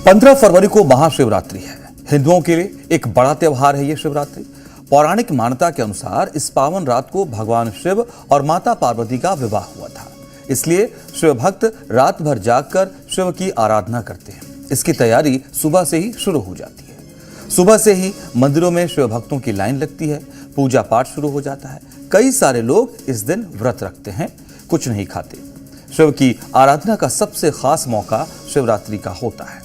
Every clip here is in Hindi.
15 फरवरी को महाशिवरात्रि है। हिंदुओं के लिए एक बड़ा त्योहार है ये शिवरात्रि। पौराणिक मान्यता के अनुसार इस पावन रात को भगवान शिव और माता पार्वती का विवाह हुआ था। इसलिए शिव भक्त रात भर जागकर शिव की आराधना करते हैं। इसकी तैयारी सुबह से ही शुरू हो जाती है। सुबह से ही मंदिरों में शिव भक्तों की लाइन लगती है, पूजा पाठ शुरू हो जाता है। कई सारे लोग इस दिन व्रत रखते हैं, कुछ नहीं खाते। शिव की आराधना का सबसे खास मौका शिवरात्रि का होता है।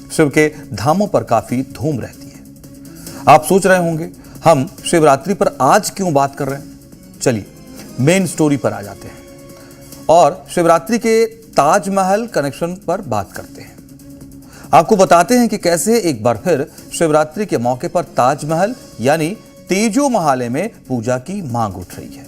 शिव के धामों पर काफी धूम रहती है। आप सोच रहे होंगे हम शिवरात्रि पर आज क्यों बात कर रहे हैं। चलिए मेन स्टोरी पर आ जाते हैं और शिवरात्रि के ताजमहल कनेक्शन पर बात करते हैं। आपको बताते हैं कि कैसे एक बार फिर शिवरात्रि के मौके पर ताजमहल यानी तेजो महाले में पूजा की मांग उठ रही है।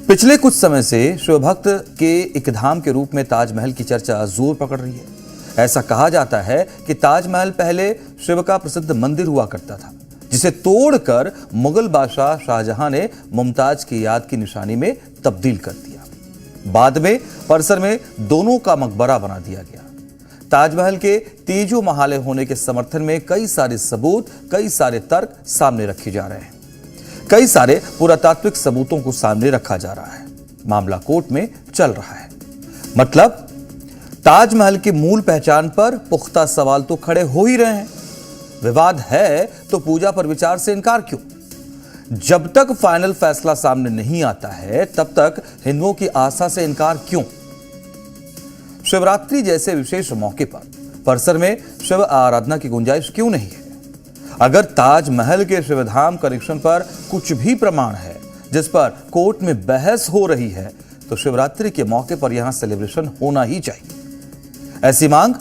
पिछले कुछ समय से शिव भक्त के एक धाम के रूप में ताजमहल की चर्चा जोर पकड़ रही है। ऐसा कहा जाता है कि ताजमहल पहले शिव का प्रसिद्ध मंदिर हुआ करता था, जिसे तोड़कर मुगल बादशाह शाहजहां ने मुमताज की याद की निशानी में तब्दील कर दिया। बाद में परिसर में दोनों का मकबरा बना दिया गया। ताजमहल के तेजो महाले होने के समर्थन में कई सारे सबूत, कई सारे तर्क सामने रखे जा रहे हैं। कई सारे पुरातात्विक सबूतों को सामने रखा जा रहा है। मामला कोर्ट में चल रहा है। मतलब ताजमहल की मूल पहचान पर पुख्ता सवाल तो खड़े हो ही रहे हैं। विवाद है तो पूजा पर विचार से इनकार क्यों? जब तक फाइनल फैसला सामने नहीं आता है तब तक हिंदुओं की आस्था से इनकार क्यों? शिवरात्रि जैसे विशेष मौके पर परिसर में शिव आराधना की गुंजाइश क्यों नहीं है? अगर ताजमहल के शिवधाम कनेक्शन पर कुछ भी प्रमाण है जिस पर कोर्ट में बहस हो रही है तो शिवरात्रि के मौके पर यहां सेलिब्रेशन होना ही चाहिए। ऐसी मांग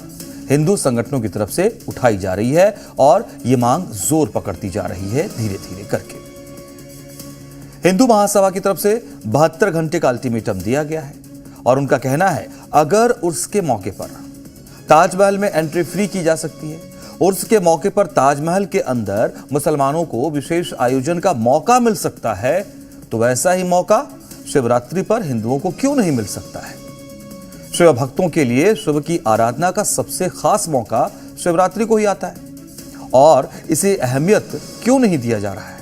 हिंदू संगठनों की तरफ से उठाई जा रही है और यह मांग जोर पकड़ती जा रही है धीरे धीरे करके। हिंदू महासभा की तरफ से 72 घंटे का अल्टीमेटम दिया गया है और उनका कहना है अगर उर्स के मौके पर ताजमहल में एंट्री फ्री की जा सकती है, उर्स के मौके पर ताजमहल के अंदर मुसलमानों को विशेष आयोजन का मौका मिल सकता है, तो वैसा ही मौका शिवरात्रि पर हिंदुओं को क्यों नहीं मिल सकता है? शिव भक्तों के लिए शिव की आराधना का सबसे खास मौका शिवरात्रि को ही आता है और इसे अहमियत क्यों नहीं दिया जा रहा है?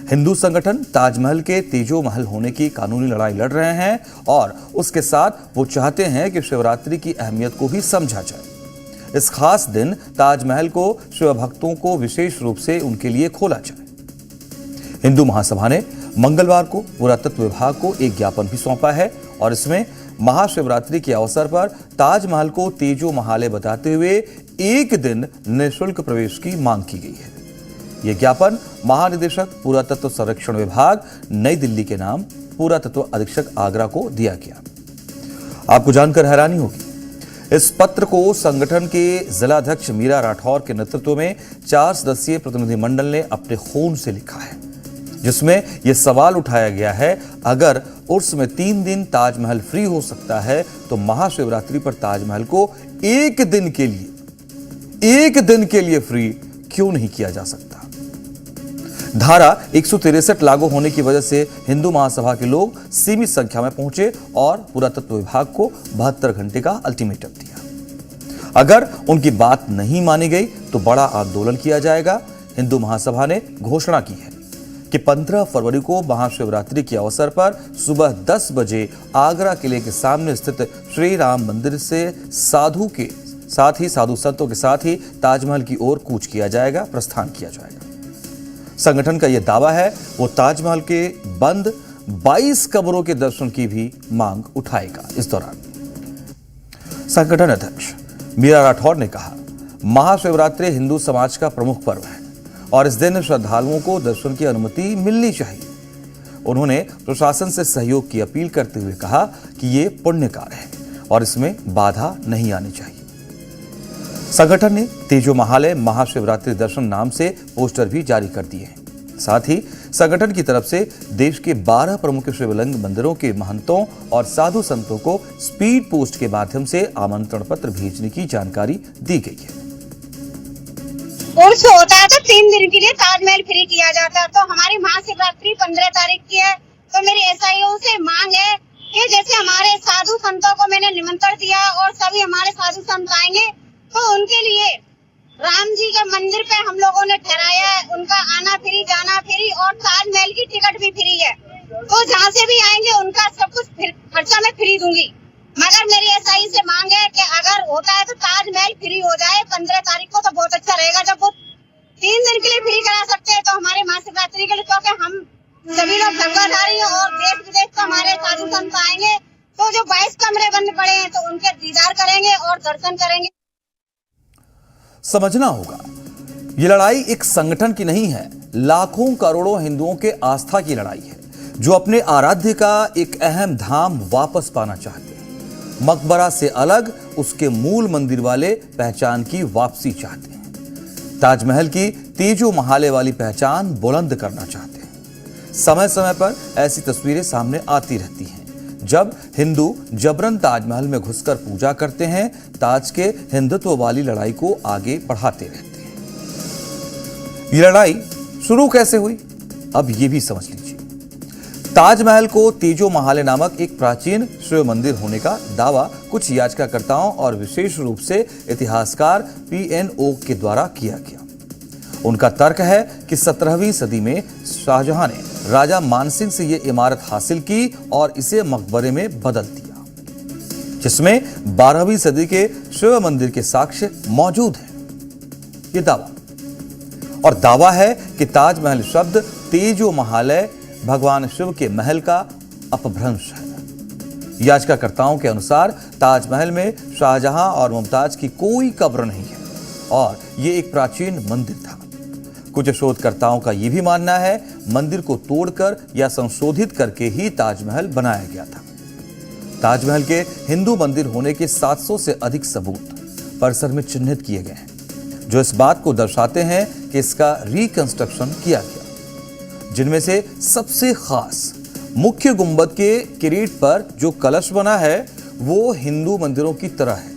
हिंदू संगठन ताजमहल के तेजो महल होने की कानूनी लड़ाई लड़ रहे हैं और उसके साथ वो चाहते हैं कि शिवरात्रि की अहमियत को भी समझा जाए। इस खास दिन ताजमहल को शिव भक्तों को विशेष रूप से उनके लिए खोला जाए। हिंदू महासभा ने मंगलवार को पुरातत्व विभाग को एक ज्ञापन भी सौंपा है और इसमें महाशिवरात्रि के अवसर पर ताजमहल को तेजो महाले बताते हुए एक दिन निःशुल्क प्रवेश की मांग की गई है। यह ज्ञापन महानिदेशक पुरातत्व संरक्षण विभाग नई दिल्ली के नाम पुरातत्व अधीक्षक आगरा को दिया गया। आपको जानकर हैरानी होगी, इस पत्र को संगठन के जिलाध्यक्ष मीरा राठौर के नेतृत्व में 4 सदस्यीय प्रतिनिधिमंडल ने अपने खून से लिखा है, जिसमें यह सवाल उठाया गया है अगर उर्स में 3 दिन ताजमहल फ्री हो सकता है तो महाशिवरात्रि पर ताजमहल को एक दिन के लिए फ्री क्यों नहीं किया जा सकता? धारा 163 लागू होने की वजह से हिंदू महासभा के लोग सीमित संख्या में पहुंचे और पुरातत्व विभाग को 72 घंटे का अल्टीमेटम दिया। अगर उनकी बात नहीं मानी गई तो बड़ा आंदोलन किया जाएगा। हिंदू महासभा ने घोषणा की है कि 15 फरवरी को महाशिवरात्रि के अवसर पर सुबह 10 बजे आगरा किले के सामने स्थित श्री राम मंदिर से साधु संतों के साथ ही ताजमहल की ओर कूच किया जाएगा, प्रस्थान किया जाएगा। संगठन का यह दावा है वो ताजमहल के बंद 22 कब्रों के दर्शन की भी मांग उठाएगा। इस दौरान संगठन अध्यक्ष मीरा राठौर ने कहा, महाशिवरात्रि हिंदू समाज का प्रमुख पर्व है और इस दिन श्रद्धालुओं को दर्शन की अनुमति मिलनी चाहिए। उन्होंने प्रशासन से सहयोग की अपील करते हुए कहा कि ये पुण्य कार्य है और इसमें बाधा नहीं आनी चाहिए। संगठन ने तेजो महाले महाशिवरात्रि दर्शन नाम से पोस्टर भी जारी कर दिए हैं। साथ ही संगठन की तरफ से देश के 12 प्रमुख शिवलिंग मंदिरों के महंतों और साधु संतों को स्पीड पोस्ट के माध्यम से आमंत्रण पत्र भेजने की जानकारी दी गई है। उर्स होता है तो 3 दिन के लिए ताजमहल फ्री किया जाता है, तो हमारी महाशिवरात्रि 15 तारीख की है। तो मेरी एसआईओ से मांग है कि जैसे हमारे साधु संतों को मैंने निमंत्रण दिया और सभी हमारे साधु संत आएंगे तो उनके लिए राम जी के मंदिर पे हम लोगों ने ठहराया है, उनका आना फ्री, जाना फ्री और ताजमहल की टिकट भी फ्री है। तो जहाँ से भी आएंगे उनका सब कुछ खर्चा मैं फ्री दूंगी। मगर मेरी एसआई से मांग है कि अगर होता है तो ताजमहल फ्री हो जाए 15 तारीख को, तो बहुत अच्छा रहेगा। जब वो 3 दिन के लिए फ्री करा सकते हैं तो हमारे महाशिवरात्रि के लिए, क्योंकि हम सभी लोग धर्माधारी हैं और देश विदेश से हमारे साधु संत आएंगे, तो जो 22 कमरे बंद पड़े हैं तो उनके दीदार करेंगे और दर्शन करेंगे। समझना होगा, ये लड़ाई एक संगठन की नहीं है, लाखों करोड़ों हिंदुओं के आस्था की लड़ाई है, जो अपने आराध्य का एक अहम धाम वापस पाना चाहते हैं। मकबरा से अलग उसके मूल मंदिर वाले पहचान की वापसी चाहते हैं। ताजमहल की तेजो महाले वाली पहचान बुलंद करना चाहते हैं। समय समय पर ऐसी तस्वीरें सामने आती रहती हैं, जब हिंदू जबरन ताजमहल में घुसकर पूजा करते हैं, ताज के हिंदुत्व वाली लड़ाई को आगे बढ़ाते रहते हैं। ये लड़ाई शुरू कैसे हुई, अब ये भी समझ लीजिए। ताजमहल को तेजो महाले नामक एक प्राचीन शिव मंदिर होने का दावा कुछ याचिकाकर्ताओं और विशेष रूप से इतिहासकार PNO के द्वारा किया गया। उनका तर्क है कि 17वीं सदी में शाहजहां ने राजा मानसिंह से यह इमारत हासिल की और इसे मकबरे में बदल दिया, जिसमें 12वीं सदी के शिव मंदिर के साक्ष्य मौजूद हैं। ये दावा और दावा है कि ताजमहल शब्द तेजो महालय भगवान शिव के महल का अपभ्रंश है। याचिकाकर्ताओं के अनुसार ताजमहल में शाहजहां और मुमताज की कोई कब्र नहीं है और ये एक प्राचीन मंदिर था। कुछ शोधकर्ताओं का यह भी मानना है मंदिर को तोड़कर या संशोधित करके ही ताजमहल बनाया गया था। ताजमहल के हिंदू मंदिर होने के 700 से अधिक सबूत परिसर में चिन्हित किए गए हैं, जो इस बात को दर्शाते हैं कि इसका रिकंस्ट्रक्शन किया गया। जिनमें से सबसे खास मुख्य गुंबद के किरीट पर जो कलश बना है वो हिंदू मंदिरों की तरह है।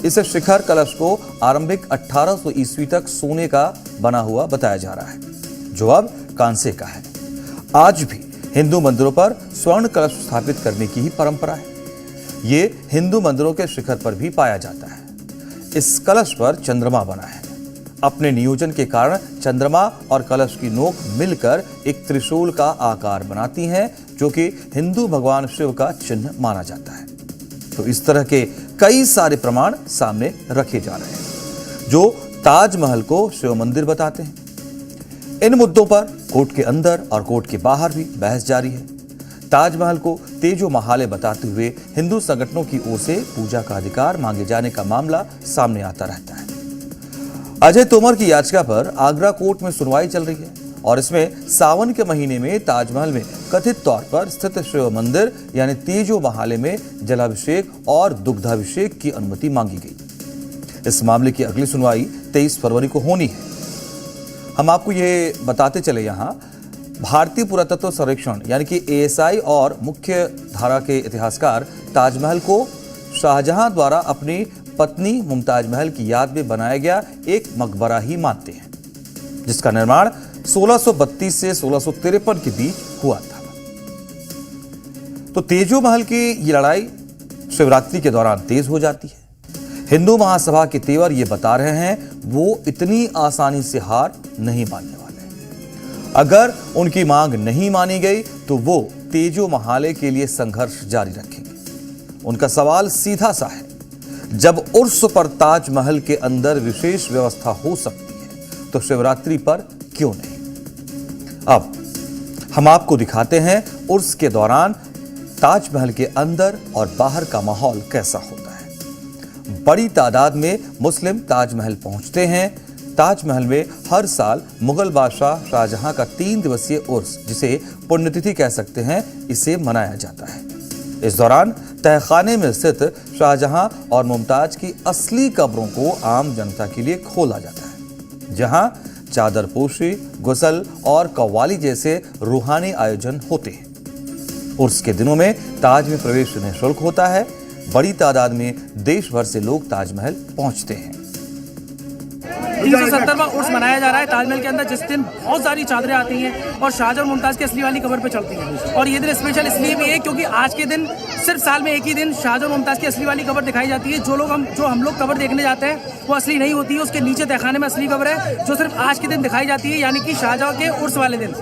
इस शिखर कलश को आरंभिक 1800 ईस्वी तक सोने का बना हुआ बताया जा रहा है, जो अब कांसे का है। आज भी हिंदू मंदिरों पर स्वर्ण कलश स्थापित करने की ही परंपरा है। ये हिंदू मंदिरों के शिखर पर भी पाया जाता है। इस कलश पर चंद्रमा बना है। अपने नियोजन के कारण चंद्रमा और कलश की नोक मिलकर एक त्रिशूल का आकार बनाती हैं, जो कि हिंदू भगवान शिव का चिन्ह माना जाता है। तो इस तरह के कई सारे प्रमाण सामने रखे जा रहे हैं, जो ताजमहल को शिव मंदिर बताते हैं। इन मुद्दों पर कोर्ट के अंदर और कोर्ट के बाहर भी बहस जारी है। ताजमहल को तेजो महाले बताते हुए हिंदू संगठनों की ओर से पूजा का अधिकार मांगे जाने का मामला सामने आता रहता है। अजय तोमर की याचिका पर आगरा कोर्ट में सुनवाई चल रही है और इसमें सावन के महीने में ताजमहल में कथित तौर पर स्थित शिव मंदिर यानी तेजो महाले में जलाभिषेक और दुग्धाभिषेक की अनुमति मांगी गई। इस मामले की अगली सुनवाई 23 फरवरी को होनी है। हम आपको ये बताते चले, यहाँ भारतीय पुरातत्व सर्वेक्षण यानी कि ASI और मुख्य धारा के इतिहासकार ताजमहल को शाहजहां द्वारा अपनी पत्नी मुमताज महल की याद में बनाया गया एक मकबरा ही मानते हैं, जिसका निर्माण 1632 से 1653 के बीच हुआ था। तो तेजो महल की ये लड़ाई शिवरात्रि के दौरान तेज हो जाती है। हिंदू महासभा के तेवर ये बता रहे हैं वो इतनी आसानी से हार नहीं मानने वाले। अगर उनकी मांग नहीं मानी गई तो वो तेजो महाले के लिए संघर्ष जारी रखेंगे। उनका सवाल सीधा सा है, जब उर्स पर ताजमहल के अंदर विशेष व्यवस्था हो सकती है तो शिवरात्रि पर क्यों नहीं? अब हम आपको दिखाते हैं उर्स के दौरान ताजमहल के अंदर और बाहर का माहौल कैसा होता है। बड़ी तादाद में मुस्लिम ताजमहल पहुंचते हैं। ताजमहल में हर साल मुगल बादशाह शाहजहां का 3 दिवसीय उर्स, जिसे पुण्यतिथि कह सकते हैं, इसे मनाया जाता है। इस दौरान तहखाने में स्थित शाहजहां और मुमताज की असली कब्रों को आम जनता के लिए खोला जाता है, जहां चादरपोशी, गुसल और कव्वाली जैसे रूहानी आयोजन होते हैं। उर्स के दिनों में ताज में प्रवेश निःशुल्क होता है। बड़ी तादाद में देश भर से लोग ताजमहल पहुंचते हैं। 370वां उर्स मनाया जा रहा है ताजमहल के अंदर, जिस दिन बहुत सारी चादरें आती हैं और शाहजहां और मुमताज़ की असली वाली कब्र पे चलती हैं। और ये दिन स्पेशल इसलिए भी है क्योंकि आज के दिन सिर्फ साल में एक ही दिन शाहजहां और मुमताज़ की असली वाली कब्र दिखाई जाती है। जो हम लोग कब्र देखने जाते हैं वो असली नहीं होती है, उसके नीचे तहखाने में असली कब्र है जो सिर्फ आज के दिन दिखाई जाती है, यानी कि शाहजहां के उर्स वाले दिन।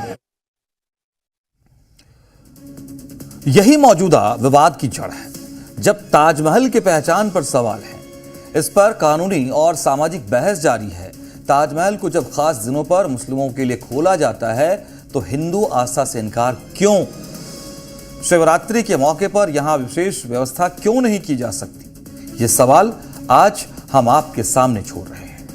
यही मौजूदा विवाद की जड़ है। जब ताजमहल के पहचान पर सवाल है, इस पर कानूनी और सामाजिक बहस जारी है। ताजमहल को जब खास दिनों पर मुस्लिमों के लिए खोला जाता है तो हिंदू आस्था से इनकार क्यों? शिवरात्रि के मौके पर यहां विशेष व्यवस्था क्यों नहीं की जा सकती? ये सवाल आज हम आपके सामने छोड़ रहे हैं।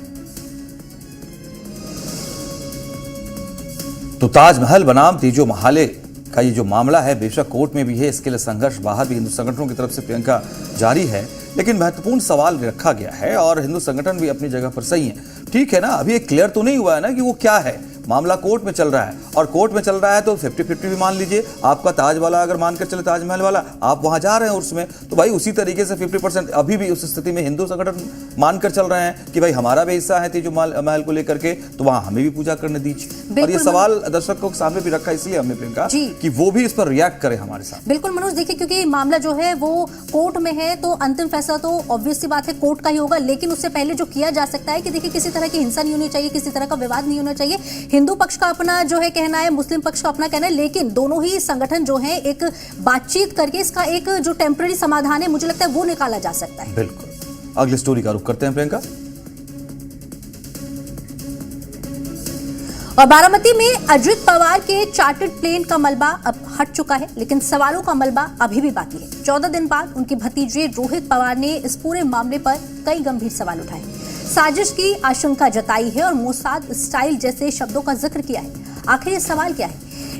तो ताजमहल बनाम तीजो महाले का ये जो मामला है बेशक कोर्ट में भी है, इसके लिए संघर्ष बाहर भी हिंदू संगठनों की तरफ से प्रियंका जारी है, लेकिन महत्वपूर्ण सवाल रखा गया है और हिंदू संगठन भी अपनी जगह पर सही है। ठीक है ना, अभी एक क्लियर तो नहीं हुआ है ना कि वो क्या है। मामला कोर्ट में चल रहा है और कोर्ट में चल रहा है तो 50-50 भी मान लीजिए। आपका ताज वाला अगर मानकर चले, ताजमहल वाला, आप वहां जा रहे हैं उर्स में, तो भाई उसी तरीके से 50% अभी भी उस स्थिति में हिंदू संगठन मानकर चल रहे हैं कि भाई हमारा भी हिस्सा है तीजो महल को लेकर के, तो वहां हमें भी पूजा करने दीजिए। और ये सवाल दर्शकों के सामने भी रखा इसलिए हमने प्रियंका कि वो भी इस पर रिएक्ट करे हमारे साथ। बिल्कुल मनोज, देखिए क्योंकि मामला जो है वो कोर्ट में है तो अंतिम फैसला तो ऑब्वियस सी बात है कोर्ट का ही होगा, लेकिन उससे पहले जो किया जा सकता है कि देखिए किसी तरह की हिंसा नहीं होनी चाहिए, किसी तरह का विवाद नहीं होना चाहिए। हिंदू पक्ष का अपना जो है कहना है, मुस्लिम पक्ष का अपना कहना है, लेकिन दोनों ही संगठन जो है एक बातचीत करके इसका एक जो टेम्पररी समाधान है मुझे लगता है वो निकाला जा सकता है। बिल्कुल। अगली स्टोरी का रुख करते हैं प्रियंका। और बारामती में अजित पवार के चार्टर्ड प्लेन का मलबा अब हट चुका है, लेकिन सवालों का मलबा अभी भी बाकी है। 14 दिन बाद उनके भतीजे रोहित पवार ने इस पूरे मामले पर कई गंभीर सवाल उठाए, साजिश की आशंका जताई है और मोसाद स्टाइल जैसे शब्दों का जिक्र किया है। आखिर ये सवाल क्या है,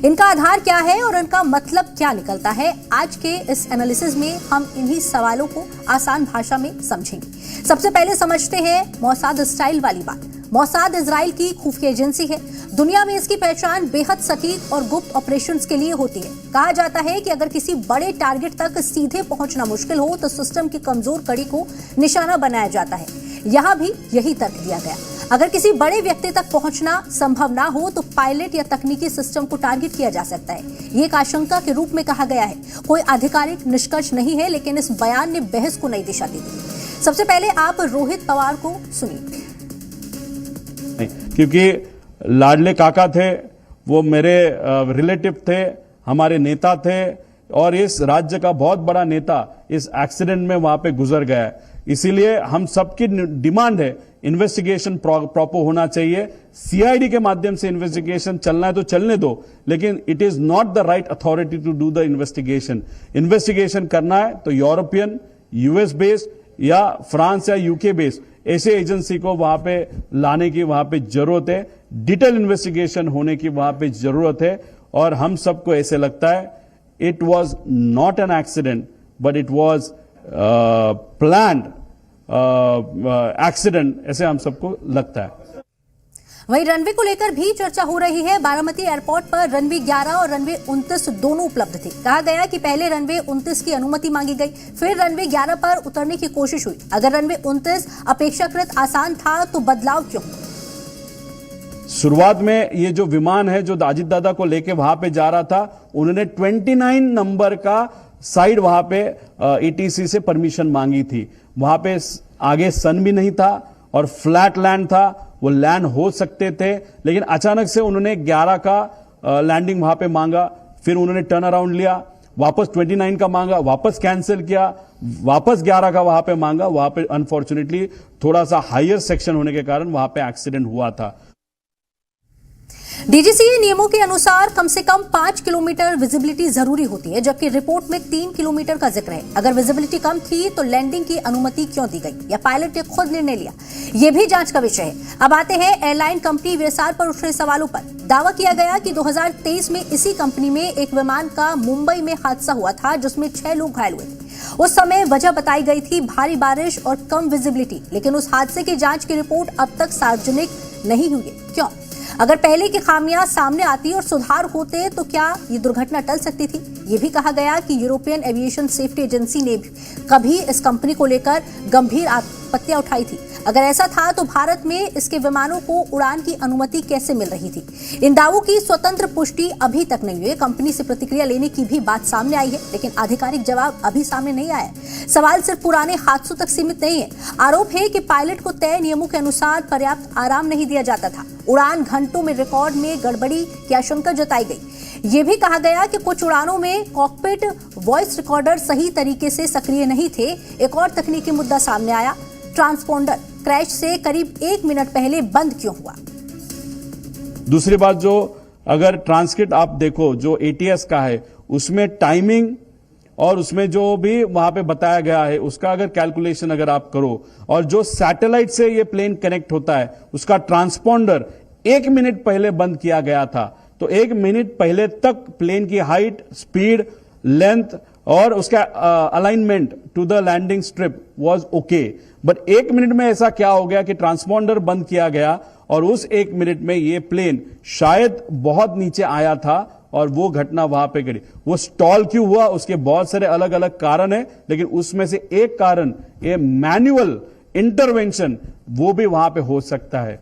इनका आधार क्या है और इनका मतलब क्या निकलता है? आज के इस एनालिसिस में हम इन्हीं सवालों को आसान भाषा में समझेंगे। सबसे पहले समझते हैं मोसाद स्टाइल वाली बात। मोसाद इजराइल की खुफिया एजेंसी है। दुनिया में इसकी पहचान बेहद सटीक और गुप्त ऑपरेशंस के लिए होती है। कहा जाता है कि अगर किसी बड़े टारगेट तक सीधे पहुंचना मुश्किल हो तो सिस्टम की कमजोर कड़ी को निशाना बनाया जाता है। यहां भी यही तर्क दिया गया। अगर किसी बड़े व्यक्ति तक पहुंचना संभव ना हो तो पायलट या तकनीकी सिस्टम को टारगेट किया जा सकता है। ये एक आशंका के रूप में कहा गया है। कोई आधिकारिक निष्कर्ष नहीं है, लेकिन इस बयान ने बहस को नई दिशा दी थी। सबसे पहले आप रोहित पवार को सुनिए। क्योंकि लाडले काका थे, वो मेरे रिलेटिव थे, हमारे नेता थे और इस राज्य का बहुत बड़ा नेता इस एक्सीडेंट में वहां पे गुजर गया है। इसीलिए हम सबकी डिमांड है इन्वेस्टिगेशन प्रॉपर होना चाहिए। सीआईडी के माध्यम से इन्वेस्टिगेशन चलना है तो चलने दो, लेकिन it is not the right authority to do the investigation. Investigation करना है तो यूरोपियन, यूएस बेस्ड या फ्रांस या यूके बेस्ड ऐसे एजेंसी को वहां पे लाने की वहां पे जरूरत है। डिटेल इन्वेस्टिगेशन होने की वहां पे जरूरत है और हम सबको ऐसे लगता है it was not an accident but it was planned accident, ऐसे हम सबको लगता है। वहीं रनवे को लेकर भी चर्चा हो रही है। बारामती एयरपोर्ट पर रनवे 11 और रनवे 29 दोनों उपलब्ध थे। कहा गया कि पहले रनवे 29 की अनुमति मांगी गई, फिर रनवे 11 पर उतरने की कोशिश हुई। अगर रनवे 29 अपेक्षाकृत आसान था तो बदलाव क्यों? शुरुआत में ये जो विमान है जो अजित दादा को लेके वहां पे जा रहा था, उन्होंने 29 नंबर का साइड वहां पे एटीसी से परमिशन मांगी थी। वहां पे आगे सन भी नहीं था और फ्लैट लैंड था, वो लैंड हो सकते थे, लेकिन अचानक से उन्होंने 11 का लैंडिंग वहां पे मांगा, फिर उन्होंने टर्न अराउंड लिया, वापस 29 का मांगा, वापस कैंसिल किया, वापस 11 का वहां पे मांगा। वहां पे अनफॉर्चुनेटली थोड़ा सा हायर सेक्शन होने के कारण वहां पे एक्सीडेंट हुआ था। डीजीसीए नियमों के अनुसार कम से कम 5 किलोमीटर विजिबिलिटी जरूरी होती है, जबकि रिपोर्ट में 3 किलोमीटर का जिक्र है। अगर विजिबिलिटी कम थी तो लैंडिंग की अनुमति क्यों दी गई या पायलट ने खुद निर्णय लिया, यह भी जांच का विषय है। अब आते हैं एयरलाइन कंपनी विसार पर उठ रहे सवालों पर। दावा किया गया कि 2023 में इसी कंपनी में एक विमान का मुंबई में हादसा हुआ था जिसमें 6 लोग घायल हुए थे। उस समय वजह बताई गई थी भारी बारिश और कम विजिबिलिटी, लेकिन उस हादसे की जांच की रिपोर्ट अब तक सार्वजनिक नहीं हुई है। क्यों? अगर पहले की खामियां सामने आती और सुधार होते तो क्या ये दुर्घटना टल सकती थी? ये भी कहा गया कि यूरोपियन एविएशन सेफ्टी एजेंसी ने कभी इस कंपनी को लेकर गंभीर आपत्तियां उठाई थी। अगर ऐसा था तो भारत में इसके विमानों को उड़ान की अनुमति कैसे मिल रही थी? इन दावों की स्वतंत्र पुष्टि अभी तक नहीं हुई। कंपनी से प्रतिक्रिया लेने की भी बात सामने आई है, लेकिन आधिकारिक जवाब अभी सामने नहीं आया। सवाल सिर्फ पुराने हादसों तक सीमित नहीं है। आरोप है कि पायलट को तय नियमों के अनुसार पर्याप्त आराम नहीं दिया जाता था। उड़ान घंटों में रिकॉर्ड में गड़बड़ी की आशंका जताई गई। यह भी कहा गया कि कुछ उड़ानों में कॉकपिट वॉइस रिकॉर्डर सही तरीके से सक्रिय नहीं थे। एक और तकनीकी मुद्दा सामने आया, ट्रांसपोंडर क्रैश से करीब 1 मिनट पहले बंद क्यों हुआ? दूसरी बात, जो अगर ट्रांसक्रिप्ट आप देखो जो एटीएस का है, उसमें टाइमिंग और उसमें जो भी वहां पे बताया गया है उसका अगर कैलकुलेशन अगर आप करो, और जो सैटेलाइट से ये प्लेन कनेक्ट होता है उसका ट्रांसपोंडर 1 मिनट पहले बंद किया गया था, तो 1 मिनट पहले तक प्लेन की हाइट, स्पीड, लेंथ और उसका alignment to the landing strip was okay. But 1 minute में ऐसा क्या हो गया कि ट्रांसपोंडर बंद किया गया और उस 1 मिनट में ये प्लेन शायद बहुत नीचे आया था और वो घटना वहां पे घटी। वो स्टॉल क्यों हुआ, उसके बहुत सारे अलग अलग कारण है, लेकिन उसमें से एक कारण ये मैन्युअल इंटरवेंशन वो भी वहां पे हो सकता है।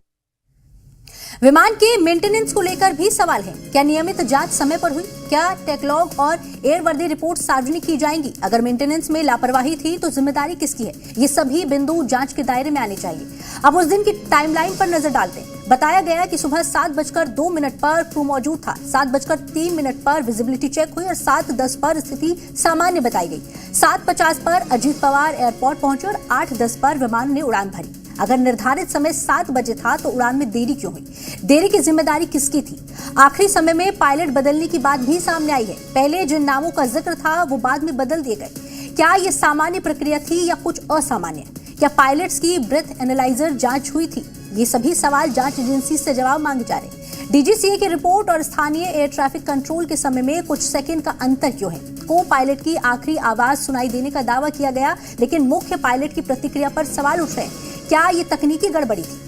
विमान के मेंटेनेंस को लेकर भी सवाल है। क्या नियमित जांच समय पर हुई? क्या टेकलॉग और एयरवर्दी रिपोर्ट सार्वजनिक की जाएंगी? अगर मेंटेनेंस में लापरवाही थी तो जिम्मेदारी किसकी है? ये सभी बिंदु जांच के दायरे में आने चाहिए। अब उस दिन की टाइमलाइन पर नजर डालते हैं। बताया गया कि सुबह 7:02 पर क्रू मौजूद था, 7:03 पर विजिबिलिटी चेक हुई और 7:10 पर स्थिति सामान्य बताई गई। 7:50 पर अजीत पवार एयरपोर्ट पहुंचे और 8:10 पर विमान ने उड़ान भरी। अगर निर्धारित समय 7 बजे था तो उड़ान में देरी क्यों हुई? देरी की जिम्मेदारी किसकी थी? आखिरी समय में पायलट बदलने की बात भी सामने आई है। पहले जिन नामों का जिक्र था वो बाद में बदल दिए गए। क्या ये सामान्य प्रक्रिया थी या कुछ असामान्य? क्या पायलट्स की ब्रेथ एनालाइजर जांच हुई थी? ये सभी सवाल जांच एजेंसी से जवाब मांगे जा रहे हैं। डीजीसीए की रिपोर्ट और स्थानीय एयर ट्रैफिक कंट्रोल के समय में कुछ सेकंड का अंतर क्यों है? को पायलट की आखिरी आवाज सुनाई देने का दावा किया गया, लेकिन मुख्य पायलट की प्रतिक्रिया पर सवाल उठ रहे हैं। क्या ये तकनीकी गड़बड़ी थी?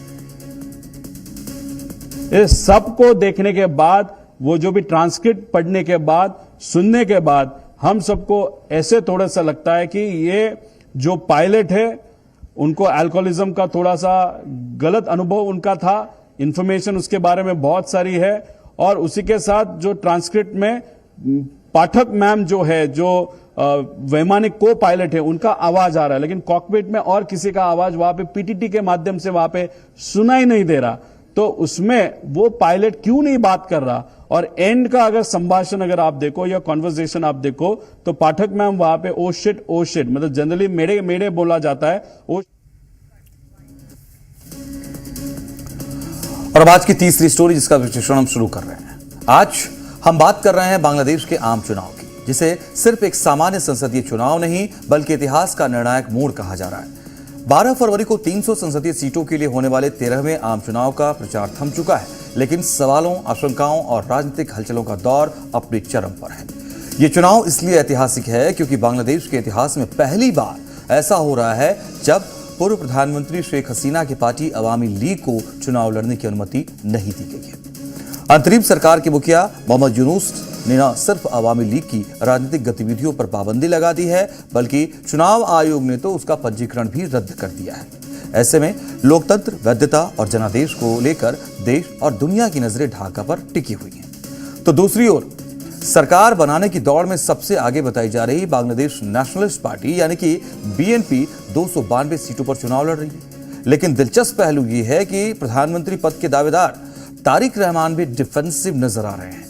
इस सब को देखने के बाद, वो जो भी ट्रांसक्रिप्ट पढ़ने के बाद, सुनने के बाद, हम सबको ऐसे थोड़ा सा लगता है कि ये जो पायलट है उनको अल्कोहलिज्म का थोड़ा सा गलत अनुभव उनका था। इंफॉर्मेशन उसके बारे में बहुत सारी है और उसी के साथ जो ट्रांसक्रिप्ट में पाठक मैम जो है, जो वैमानिक को पायलट है, उनका आवाज आ रहा है, लेकिन कॉकपिट में और किसी का आवाज वहां पे पीटीटी के माध्यम से वहां पे सुनाई नहीं दे रहा। तो उसमें वो पायलट क्यों नहीं बात कर रहा? और एंड का अगर संभाषण अगर आप देखो या कॉन्वर्सेशन आप देखो तो पाठक मैम वहां पे ओ शिट मतलब जनरली मेरे मेरे बोला जाता है। और अब आज की तीसरी स्टोरी जिसका विश्लेषण हम शुरू कर रहे हैं। आज हम बात कर रहे हैं बांग्लादेश के आम चुनाव की, जिसे सिर्फ एक सामान्य संसदीय चुनाव नहीं बल्कि इतिहास का निर्णायक मोड़ कहा जा रहा है। 12 फरवरी को 300 संसदीय सीटों के लिए होने वाले 13वें आम चुनाव का प्रचार थम चुका है, लेकिन सवालों, आशंकाओं और राजनीतिक हलचलों का दौर अपनी चरम पर है। ये चुनाव इसलिए ऐतिहासिक है क्योंकि बांग्लादेश के इतिहास में पहली बार ऐसा हो रहा है जब पूर्व प्रधानमंत्री शेख हसीना की पार्टी अवामी लीग को चुनाव लड़ने की अनुमति नहीं दी गई है। अंतरिम सरकार के मुखिया मोहम्मद यूनुस ने न सिर्फ अवामी लीग की राजनीतिक गतिविधियों पर पाबंदी लगा दी है, बल्कि चुनाव आयोग ने तो उसका पंजीकरण भी रद्द कर दिया है। ऐसे में लोकतंत्र, वैधता और जनादेश को लेकर देश और दुनिया की नजरें ढाका पर टिकी हुई हैं। तो दूसरी ओर सरकार बनाने की दौड़ में सबसे आगे बताई जा रही बांग्लादेश नेशनलिस्ट पार्टी यानी कि बीएनपी 292 सीटों पर चुनाव लड़ रही है। लेकिन दिलचस्प पहलू ये है कि प्रधानमंत्री पद के दावेदार तारिक रहमान भी डिफेंसिव नजर आ रहे हैं।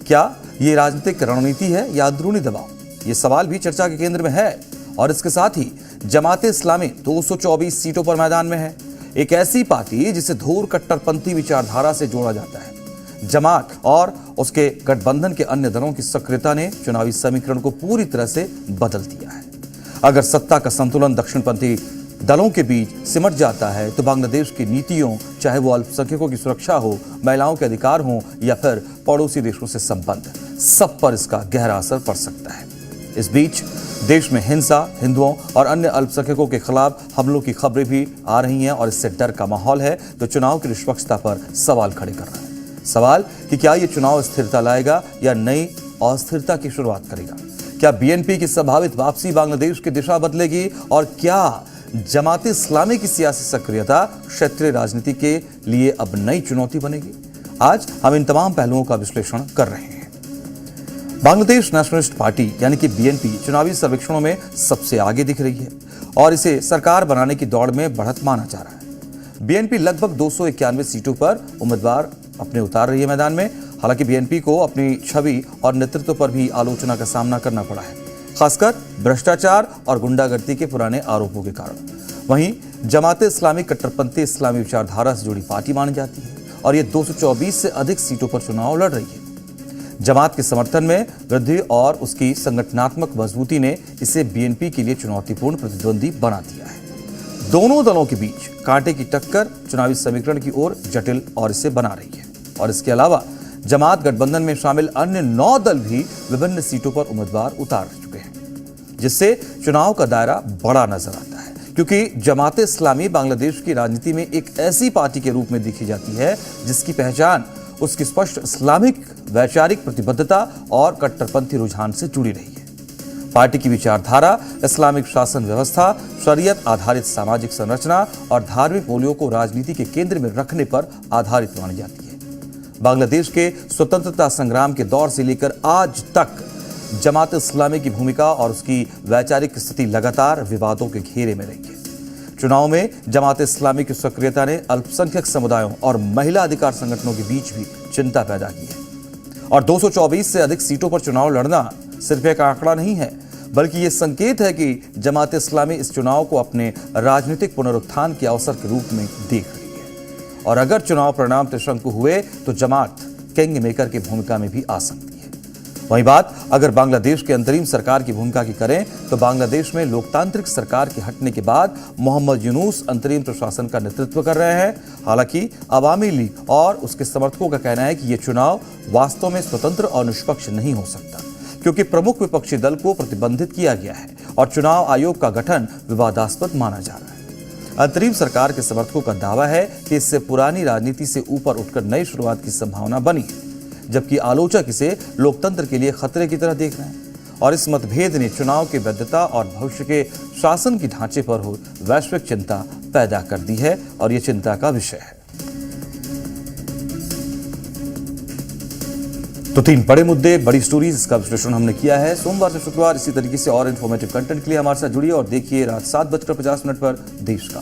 क्या ये राजनीतिक रणनीति है या अंदरूनी दबाव? ये सवाल भी चर्चा के केंद्र में है। और इसके साथ ही जमाते इस्लामी 224 सीटों पर मैदान में है, एक ऐसी पार्टी जिसे धूर कट्टरपंथी विचारधारा से जोड़ा जाता है। जमात और उसके गठबंधन के अन्य दलों की सक्रियता ने चुनावी समीकरण को पूरी तरह से बदल दिया है। अगर सत्ता का संतुलन दक्षिणपंथी दलों के बीच सिमट जाता है तो बांग्लादेश की नीतियों, चाहे वो अल्पसंख्यकों की सुरक्षा हो, महिलाओं के अधिकार हो या फिर पड़ोसी देशों से संबंध, सब पर इसका गहरा असर पड़ सकता है। इस बीच देश में हिंसा, हिंदुओं और अन्य अल्पसंख्यकों के खिलाफ हमलों की खबरें भी आ रही हैं और इससे डर का माहौल है तो चुनाव की निष्पक्षता पर सवाल खड़े कर रहा है। सवाल कि क्या यह चुनाव स्थिरता लाएगा या नई अस्थिरता की शुरुआत करेगा? क्या बीएनपी की संभावित वापसी बांग्लादेश की दिशा बदलेगी और क्या जमात इस्लामी की सियासी सक्रियता क्षेत्रीय राजनीति के लिए अब नई चुनौती बनेगी? आज हम इन तमाम पहलुओं का विश्लेषण कर रहे हैं। बांग्लादेश नेशनलिस्ट पार्टी यानी कि बीएनपी चुनावी सर्वेक्षणों में सबसे आगे दिख रही है और इसे सरकार बनाने की दौड़ में बढ़त माना जा रहा है। बीएनपी लगभग 291 सीटों पर उम्मीदवार अपने उतार रही है मैदान में। हालांकि बीएनपी को अपनी छवि और नेतृत्व पर भी आलोचना का सामना करना पड़ा है, खासकर भ्रष्टाचार और गुंडागर्दी के पुराने आरोपों के कारण। वहीं जमात इस्लामी कट्टरपंथी इस्लामी विचारधारा से जुड़ी पार्टी मानी जाती है और ये 224 से अधिक सीटों पर चुनाव लड़ रही है। जमात के समर्थन में वृद्धि और उसकी संगठनात्मक मजबूती ने इसे बीएनपी के लिए चुनौतीपूर्ण प्रतिद्वंदी बना दिया है। दोनों दलों के बीच कांटे की टक्कर चुनावी समीकरण की ओर जटिल और इसे बना रही है। और इसके अलावा जमात गठबंधन में शामिल अन्य 9 दल भी विभिन्न सीटों पर उम्मीदवार उतार चुके हैं, जिससे चुनाव का दायरा बड़ा नजर आता है। क्योंकि जमात इस्लामी बांग्लादेश की राजनीति में एक ऐसी पार्टी के रूप में देखी जाती है जिसकी पहचान उसकी स्पष्ट इस्लामिक वैचारिक प्रतिबद्धता और कट्टरपंथी रुझान से जुड़ी रही है। पार्टी की विचारधारा इस्लामिक शासन व्यवस्था, शरीयत आधारित सामाजिक संरचना और धार्मिक मूल्यों को राजनीति के केंद्र में रखने पर आधारित मानी जाती है। बांग्लादेश के स्वतंत्रता संग्राम के दौर से लेकर आज तक जमात इस्लामी की भूमिका और उसकी वैचारिक स्थिति लगातार विवादों के घेरे में रही है। चुनाव में जमात इस्लामी की सक्रियता ने अल्पसंख्यक समुदायों और महिला अधिकार संगठनों के बीच भी चिंता पैदा की है। और 224 से अधिक सीटों पर चुनाव लड़ना सिर्फ एक आंकड़ा नहीं है, बल्कि ये संकेत है कि जमात इस्लामी इस चुनाव को अपने राजनीतिक पुनरुत्थान के अवसर के रूप में देख रही है। और अगर चुनाव परिणाम त्रिशंकु हुए तो जमात किंग मेकर की भूमिका में भी आ सकती है। वही बात अगर बांग्लादेश के अंतरिम सरकार की भूमिका की करें तो बांग्लादेश में लोकतांत्रिक सरकार के हटने के बाद मोहम्मद यूनुस अंतरिम प्रशासन का नेतृत्व कर रहे हैं। हालांकि अवामी लीग और उसके समर्थकों का कहना है कि यह चुनाव वास्तव में स्वतंत्र और निष्पक्ष नहीं हो सकता, क्योंकि प्रमुख विपक्षी दल को प्रतिबंधित किया गया है और चुनाव आयोग का गठन विवादास्पद माना जा रहा है। अंतरिम सरकार के समर्थकों का दावा है कि इससे पुरानी राजनीति से ऊपर उठकर नई शुरुआत की संभावना बनी है, जबकि आलोचक इसे लोकतंत्र के लिए खतरे की तरह देख रहे हैं। और इस मतभेद ने चुनाव की वैधता और भविष्य के शासन की ढांचे पर हो वैश्विक चिंता पैदा कर दी है और यह चिंता का विषय है। तो 3 बड़े मुद्दे, बड़ी स्टोरीज, इसका विश्लेषण हमने किया है। सोमवार से शुक्रवार इसी तरीके से और इन्फॉर्मेटिव कंटेंट के लिए हमारे साथ जुड़िए और देखिए रात 7:50 पर देश का